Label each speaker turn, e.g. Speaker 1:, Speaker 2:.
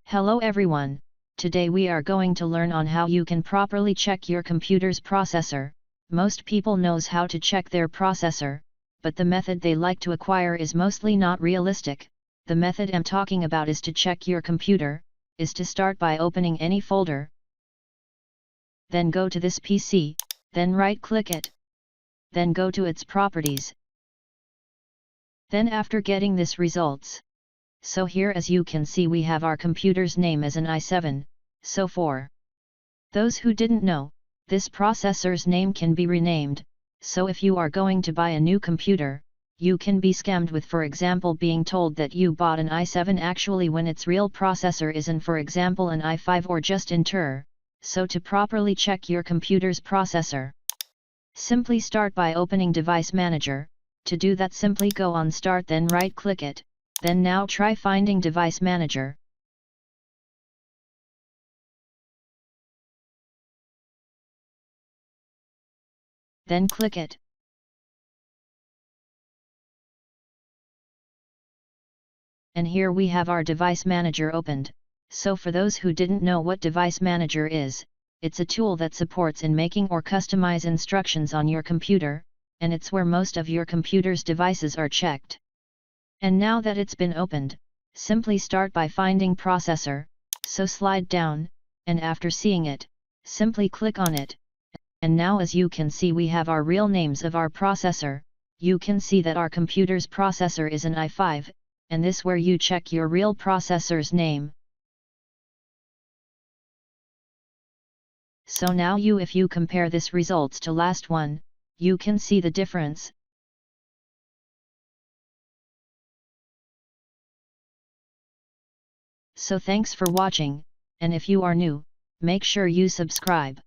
Speaker 1: Hello everyone, today we are going to learn on how you can properly check your computer's processor. Most people knows how to check their processor, but the method they like to acquire is mostly not realistic. The method I'm talking about is to check your computer, is to start by opening any folder. Then go to this PC, then right-click it. Then go to its properties. Then after getting this results. So here as you can see we have our computer's name as an i7, so for those who didn't know, this processor's name can be renamed, so if you are going to buy a new computer, you can be scammed with for example being told that you bought an i7 actually when its real processor is in for example an i5 or just Inter. So to properly check your computer's processor, simply start by opening Device Manager. To do that simply go on Start then right-click it. Then now try finding Device Manager. Then click it. And here we have our Device Manager opened. So for those who didn't know what Device Manager is, it's a tool that supports in making or customize instructions on your computer, and it's where most of your computer's devices are checked. And now that it's been opened, simply start by finding processor, so slide down, and after seeing it, simply click on it. And now as you can see we have our real names of our processor. You can see that our computer's processor is an i5, and this where you check your real processor's name. So now if you compare this results to last one, you can see the difference. So thanks for watching, and if you are new, make sure you subscribe.